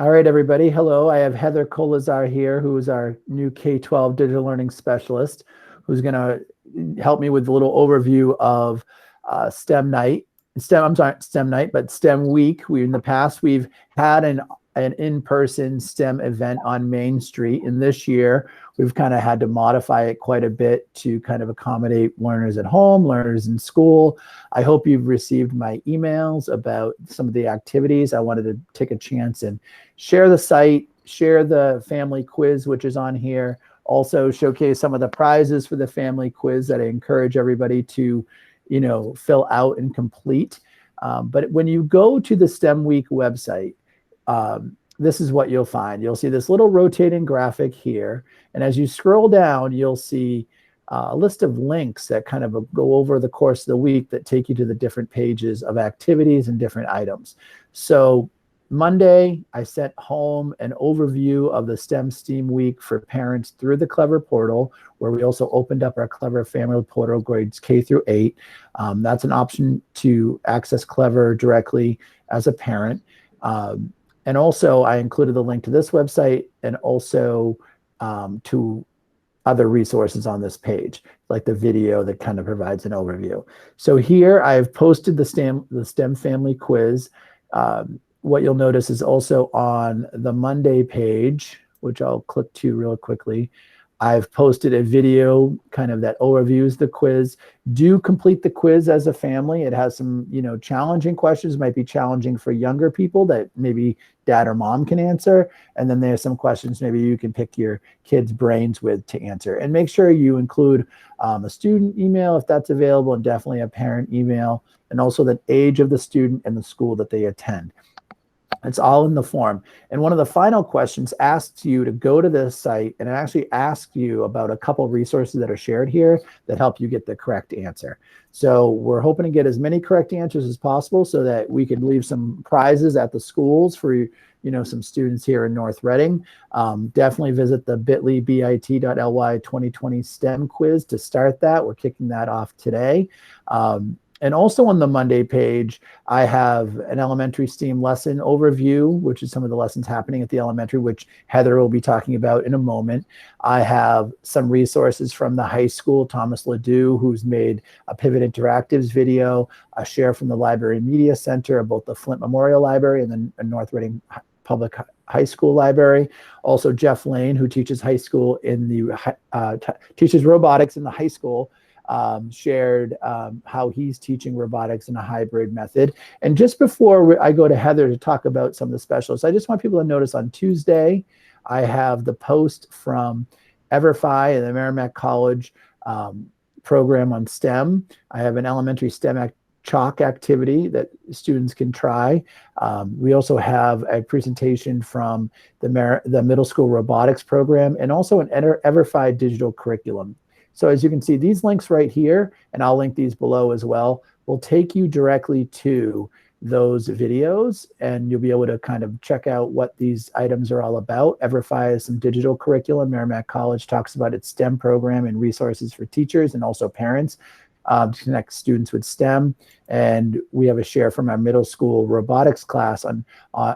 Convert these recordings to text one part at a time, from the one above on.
All right, everybody. Hello. I have Heather Koleszar here, who is our new K-12 digital learning specialist, who's going to help me with a little overview of STEM night. STEM night, but STEM week. In the past, we've had an in-person STEM event on Main Street, and this year we've kind of had to modify it quite a bit to kind of accommodate learners at home, learners in school. I hope you've received my emails about some of the activities. I wanted to take a chance and share the site, share the family quiz, which is on here, also showcase some of the prizes for the family quiz that I encourage everybody to fill out and complete. But when you go to the STEM Week website, this is what you'll find. You'll see this little rotating graphic here. And as you scroll down, you'll see a list of links that kind of go over the course of the week that take you to the different pages of activities and different items. So Monday, I sent home an overview of the STEM Week for parents through the Clever portal, where we also opened up our Clever Family Portal grades K through 8. That's an option to access Clever directly as a parent. And also, I included the link to this website and also to other resources on this page, like the video that kind of provides an overview. So here I've posted the STEM family quiz. What you'll notice is also on the Monday page, which I'll click to real quickly, I've posted a video kind of that overviews the quiz. Do complete the quiz as a family. It has some, challenging questions, might be challenging for younger people that maybe dad or mom can answer. And then there's some questions maybe you can pick your kids' brains with to answer. And make sure you include a student email if that's available, and definitely a parent email, and also the age of the student and the school that they attend. It's all in the form. And one of the final questions asks you to go to this site, and it actually asks you about a couple of resources that are shared here that help you get the correct answer. So we're hoping to get as many correct answers as possible so that we could leave some prizes at the schools for some students here in North Reading. Definitely visit the bit.ly 2020 STEM quiz to start that. We're kicking that off today. And also on the Monday page, I have an elementary STEAM lesson overview, which is some of the lessons happening at the elementary, which Heather will be talking about in a moment. I have some resources from the high school, Thomas Ledoux, who's made a Pivot Interactives video, a share from the Library Media Center of both the Flint Memorial Library and the North Reading Public High School Library. Also Jeff Lane, who teaches high school teaches robotics in the high school, shared how he's teaching robotics in a hybrid method. And just before I go to Heather to talk about some of the specialists, I just want people to notice on Tuesday, I have the post from EverFi and the Merrimack College program on STEM. I have an elementary STEM chalk activity that students can try. We also have a presentation from the middle school robotics program, and also an EverFi digital curriculum. So as you can see, these links right here, and I'll link these below as well, will take you directly to those videos, and you'll be able to kind of check out what these items are all about. EverFi is some digital curriculum. Merrimack College talks about its STEM program and resources for teachers and also parents to connect students with STEM. And we have a share from our middle school robotics class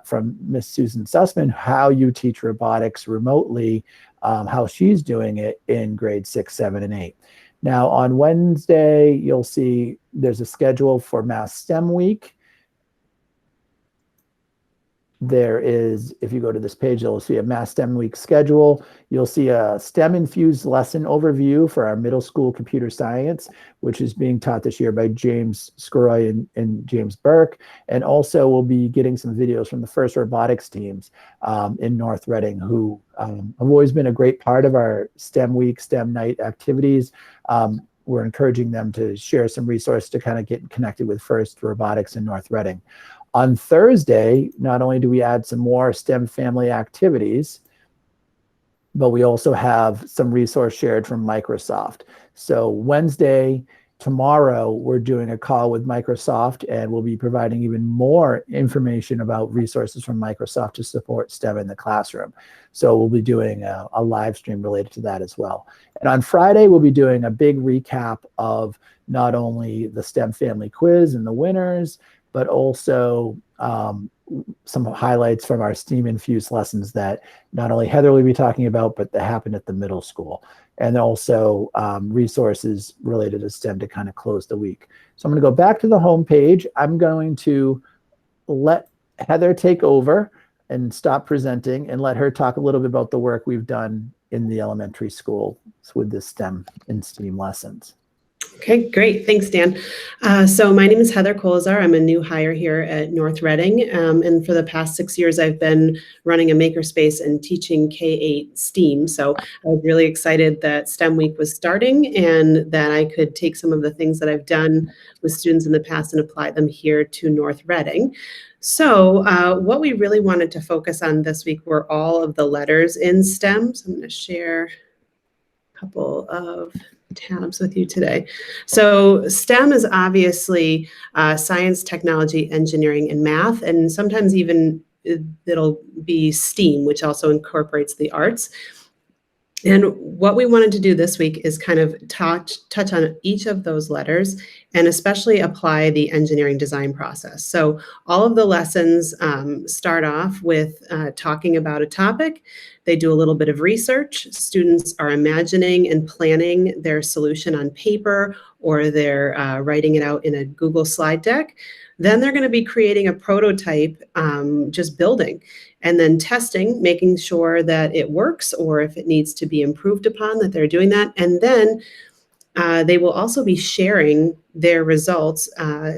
from Miss Susan Sussman, how you teach robotics remotely, how she's doing it in grade 6, 7, and 8. Now on Wednesday, you'll see there's a schedule for Mass STEM Week. There is, if you go to this page, you'll see a Mass STEM Week schedule. You'll see a STEM-infused lesson overview for our middle school computer science, which is being taught this year by James Scroy and James Burke. And also we'll be getting some videos from the FIRST robotics teams in North Reading, who have always been a great part of our STEM Week, STEM Night activities. We're encouraging them to share some resources to kind of get connected with FIRST robotics in North Reading. On Thursday, not only do we add some more STEM family activities, but we also have some resource shared from Microsoft. So Wednesday, tomorrow, we're doing a call with Microsoft, and we'll be providing even more information about resources from Microsoft to support STEM in the classroom. So we'll be doing a live stream related to that as well. And on Friday, we'll be doing a big recap of not only the STEM family quiz and the winners, but also some highlights from our STEAM-infused lessons that not only Heather will be talking about, but that happened at the middle school. And also resources related to STEM to kind of close the week. So I'm going to go back to the home page. I'm going to let Heather take over and stop presenting and let her talk a little bit about the work we've done in the elementary school with the STEM and STEAM lessons. Okay, great. Thanks, Dan. So my name is Heather Koleszar. I'm a new hire here at North Reading. And for the past 6 years, I've been running a makerspace and teaching K-8 STEAM. So I was really excited that STEM Week was starting and that I could take some of the things that I've done with students in the past and apply them here to North Reading. So what we really wanted to focus on this week were all of the letters in STEM. So I'm going to share a couple of tabs with you today. So STEM is obviously science, technology, engineering, and math, and sometimes even it'll be STEAM, which also incorporates the arts. And what we wanted to do this week is kind of touch on each of those letters and especially apply the engineering design process. So all of the lessons start off with talking about a topic. They do a little bit of research. Students are imagining and planning their solution on paper, or they're writing it out in a Google slide deck. Then they're going to be creating a prototype, just building, and then testing, making sure that it works, or if it needs to be improved upon, that they're doing that. And then they will also be sharing their results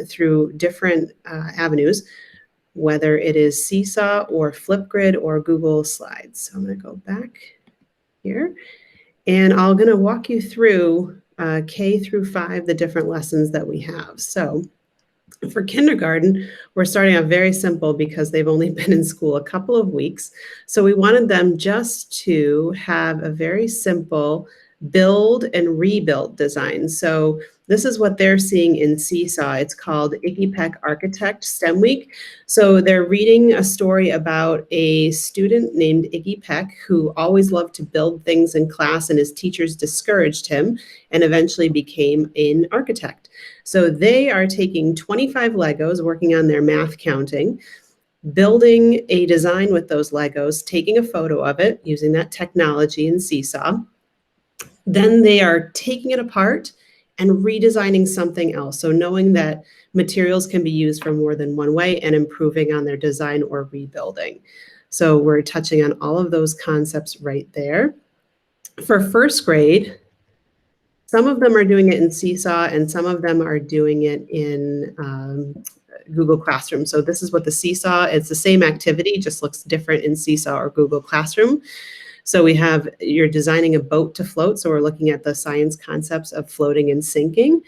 through different avenues, whether it is Seesaw or Flipgrid or Google Slides. So I'm going to go back here, and I'm going to walk you through K through 5, the different lessons that we have. So for kindergarten, we're starting out very simple because they've only been in school a couple of weeks. So we wanted them just to have a very simple build and rebuild design. So this is what they're seeing in Seesaw. It's called Iggy Peck Architect STEM Week. So they're reading a story about a student named Iggy Peck who always loved to build things in class, and his teachers discouraged him and eventually became an architect. So they are taking 25 Legos, working on their math counting, building a design with those Legos, taking a photo of it using that technology in Seesaw. Then they are taking it apart and redesigning something else. So knowing that materials can be used for more than one way and improving on their design or rebuilding. So we're touching on all of those concepts right there. For first grade, some of them are doing it in Seesaw and some of them are doing it in Google Classroom. So this is what the Seesaw, it's the same activity, just looks different in Seesaw or Google Classroom. So we have, you're designing a boat to float. So we're looking at the science concepts of floating and sinking.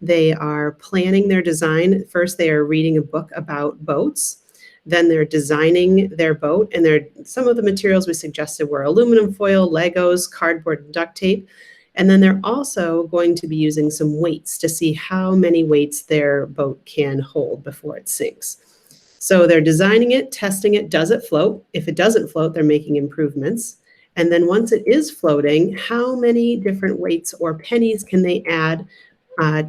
They are planning their design. First, they are reading a book about boats. Then they're designing their boat. And some of the materials we suggested were aluminum foil, Legos, cardboard, and duct tape. And then they're also going to be using some weights to see how many weights their boat can hold before it sinks. So they're designing it, testing it, does it float? If it doesn't float, they're making improvements. And then once it is floating, how many different weights or pennies can they add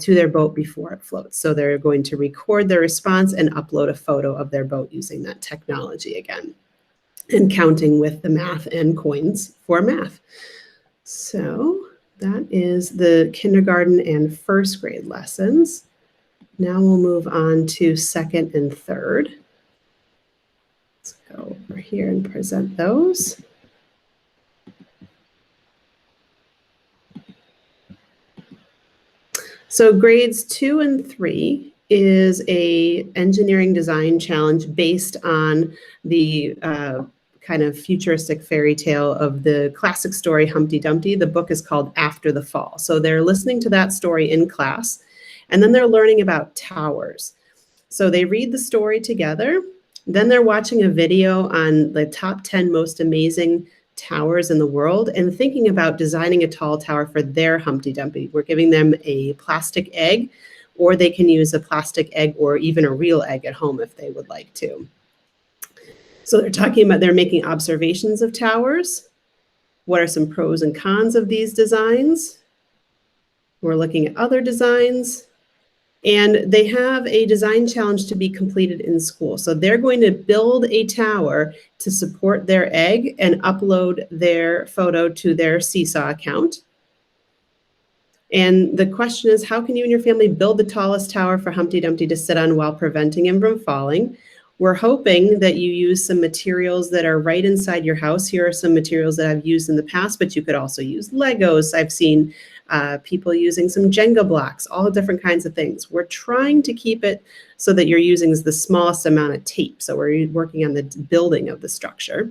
to their boat before it floats? So they're going to record their response and upload a photo of their boat using that technology again, and counting with the math and coins for math. So that is the kindergarten and first grade lessons. Now we'll move on to second and third. Let's go over here and present those. So grades 2 and 3 is a engineering design challenge based on the kind of futuristic fairy tale of the classic story Humpty Dumpty. The book is called After the Fall. So they're listening to that story in class, and then they're learning about towers. So they read the story together, then they're watching a video on the top 10 most amazing towers in the world and thinking about designing a tall tower for their Humpty Dumpty. We're giving them a plastic egg, or they can use a plastic egg or even a real egg at home if they would like to. So they're talking about, they're making observations of towers. What are some pros and cons of these designs? We're looking at other designs. And they have a design challenge to be completed in school. So they're going to build a tower to support their egg and upload their photo to their Seesaw account. And the question is, how can you and your family build the tallest tower for Humpty Dumpty to sit on while preventing him from falling? We're hoping that you use some materials that are right inside your house. Here are some materials that I've used in the past, but you could also use Legos. I've seen people using some Jenga blocks, all different kinds of things. We're trying to keep it so that you're using the smallest amount of tape. So we're working on the building of the structure.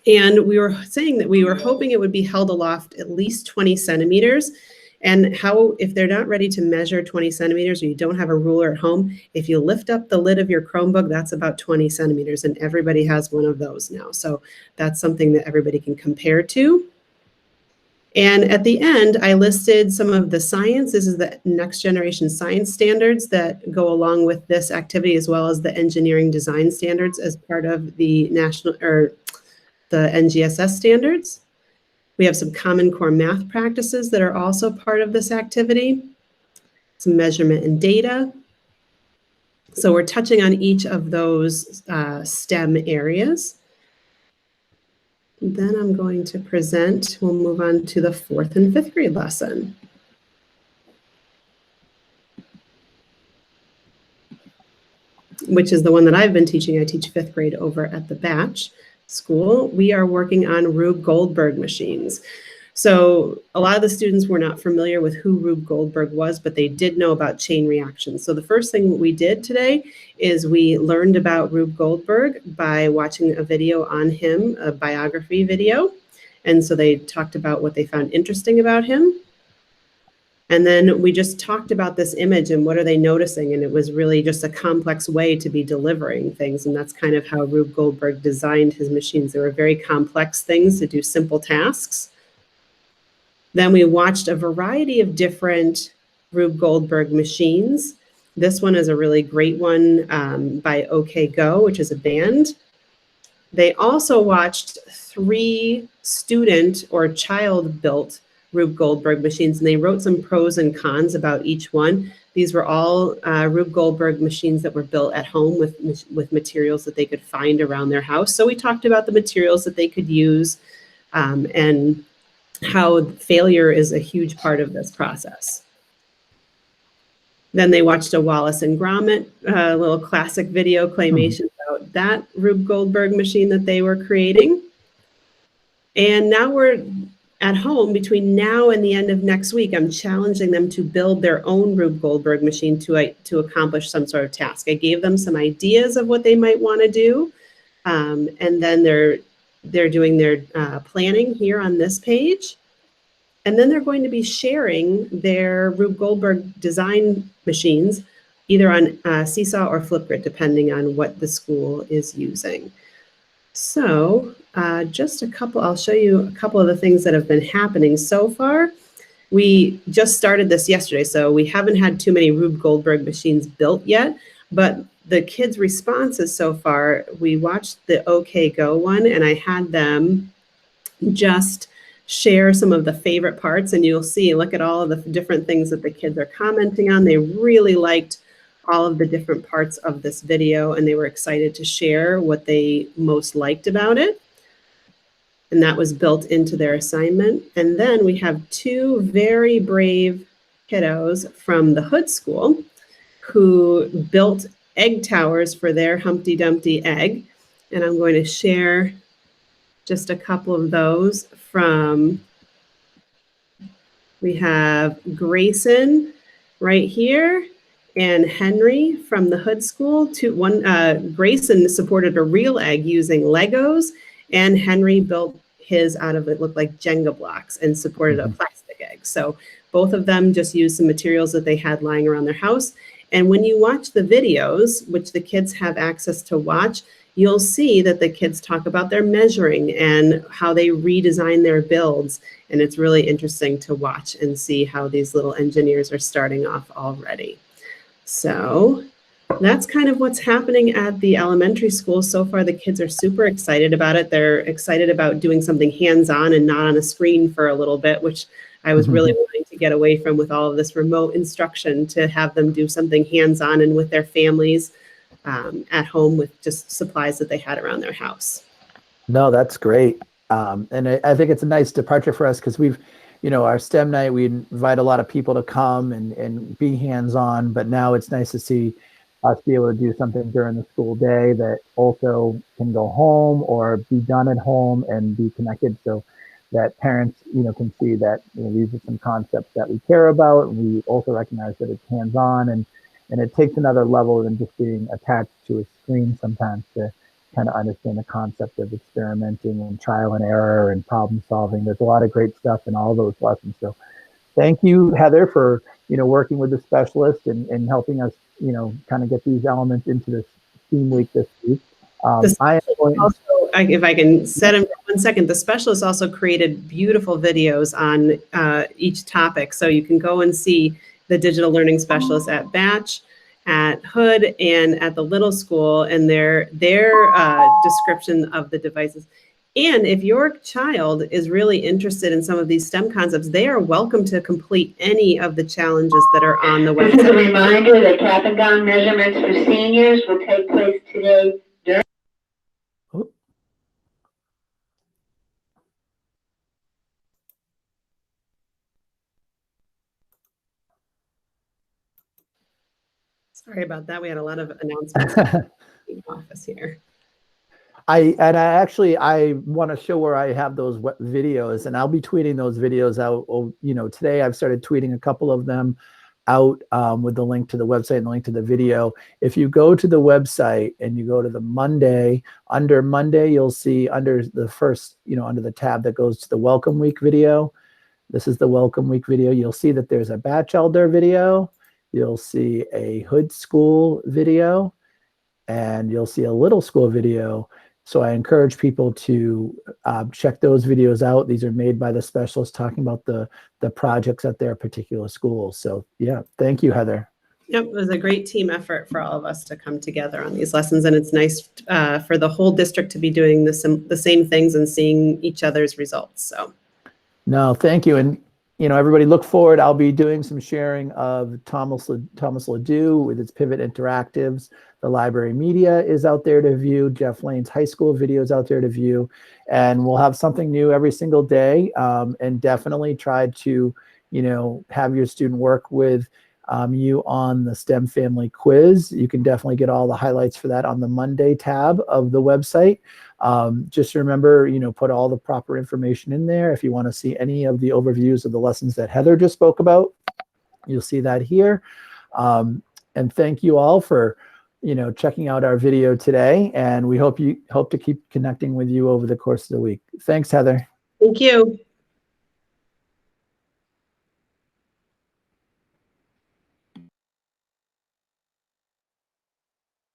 And we were saying that we were hoping it would be held aloft at least 20 centimeters. And how, if they're not ready to measure 20 centimeters or you don't have a ruler at home, if you lift up the lid of your Chromebook, that's about 20 centimeters, and everybody has one of those now. So that's something that everybody can compare to. And at the end, I listed some of the science. This is the next generation science standards that go along with this activity, as well as the engineering design standards as part of the national or the NGSS standards. We have some Common Core math practices that are also part of this activity, some measurement and data. So we're touching on each of those STEM areas. Then I'm going to present, we'll move on to the 4th and 5th grade lesson. Which is the one that I've been teaching. I teach 5th grade over at the Batch School. We are working on Rube Goldberg machines. So a lot of the students were not familiar with who Rube Goldberg was, but they did know about chain reactions. So the first thing we did today is we learned about Rube Goldberg by watching a video on him, a biography video. And so they talked about what they found interesting about him. And then we just talked about this image and what are they noticing? And it was really just a complex way to be delivering things. And that's kind of how Rube Goldberg designed his machines. They were very complex things to do simple tasks. Then we watched a variety of different Rube Goldberg machines. This one is a really great one by OK Go, which is a band. They also watched 3 student or child-built Rube Goldberg machines, and they wrote some pros and cons about each one. These were all Rube Goldberg machines that were built at home with materials that they could find around their house. So we talked about the materials that they could use and how failure is a huge part of this process. Then they watched a Wallace and Gromit little classic video claymation about that Rube Goldberg machine that they were creating. And now we're at home. Between now and the end of next week, I'm challenging them to build their own Rube Goldberg machine to accomplish some sort of task. I gave them some ideas of what they might want to do, and then they're doing their planning here on this page. And then they're going to be sharing their Rube Goldberg design machines either on Seesaw or Flipgrid, depending on what the school is using. So just a couple, I'll show you a couple of the things that have been happening so far. We just started this yesterday, so we haven't had too many Rube Goldberg machines built yet, but the kids' responses so far, we watched the OK Go one, and I had them just share some of the favorite parts, and you'll see, look at all of the different things that the kids are commenting on. They really liked all of the different parts of this video, and they were excited to share what they most liked about it. And that was built into their assignment. And then we have 2 very brave kiddos from the Hood School who built egg towers for their Humpty Dumpty egg. And I'm going to share just a couple of those from, we have Grayson right here and Henry from the Hood School. Grayson supported a real egg using Legos, and Henry built his out of it looked like Jenga blocks and supported a plastic egg. So both of them just used some materials that they had lying around their house. And when you watch the videos, which the kids have access to watch, you'll see that the kids talk about their measuring and how they redesign their builds. And it's really interesting to watch and see how these little engineers are starting off already. So that's kind of what's happening at the elementary school. So far, the kids are super excited about it. They're excited about doing something hands-on and not on a screen for a little bit, which I was really wanting to get away from with all of this remote instruction, to have them do something hands-on and with their families at home with just supplies that they had around their house. No, that's great. And I think it's a nice departure for us because we've, our STEM night, we invite a lot of people to come and be hands-on, but now it's nice to see us be able to do something during the school day that also can go home or be done at home and be connected, so that parents, can see that these are some concepts that we care about, and we also recognize that it's hands-on, and it takes another level than just being attached to a screen sometimes to kind of understand the concept of experimenting and trial and error and problem solving. There's a lot of great stuff in all those lessons. So thank you, Heather, for working with the specialist and helping us kind of get these elements into this theme week this week. If I can set him for 1 second, the specialist also created beautiful videos on each topic. So you can go and see the digital learning specialist at Batch, at Hood, and at the little school, and their description of the devices. And if your child is really interested in some of these STEM concepts, they are welcome to complete any of the challenges that are on the website. This is a reminder that cap and gown measurements for seniors will take place today during. Sorry about that. We had a lot of announcements in the office here. I want to show where I have those videos, and I'll be tweeting those videos out. Today I've started tweeting a couple of them out with the link to the website and the link to the video. If you go to the website and you go to the Monday, under Monday, you'll see under the first, under the tab that goes to the Welcome Week video. This is the Welcome Week video. You'll see that there's a Batch Elder video. You'll see a Hood School video, and you'll see a Little School video. So I encourage people to check those videos out. These are made by the specialists talking about the projects at their particular schools. So yeah, thank you, Heather. Yep, it was a great team effort for all of us to come together on these lessons, and it's nice for the whole district to be doing the same things and seeing each other's results. So, no, thank you, and everybody look forward. I'll be doing some sharing of Thomas Ladue with its Pivot Interactives. The library media is out there to view. Jeff Lane's high school videos out there to view. And we'll have something new every single day. And definitely try to, have your student work with you on the STEM family quiz. You can definitely get all the highlights for that on the Monday tab of the website. Just remember, put all the proper information in there. If you want to see any of the overviews of the lessons that Heather just spoke about, you'll see that here. And thank you all for, checking out our video today. And we hope to keep connecting with you over the course of the week. Thanks, Heather. Thank you.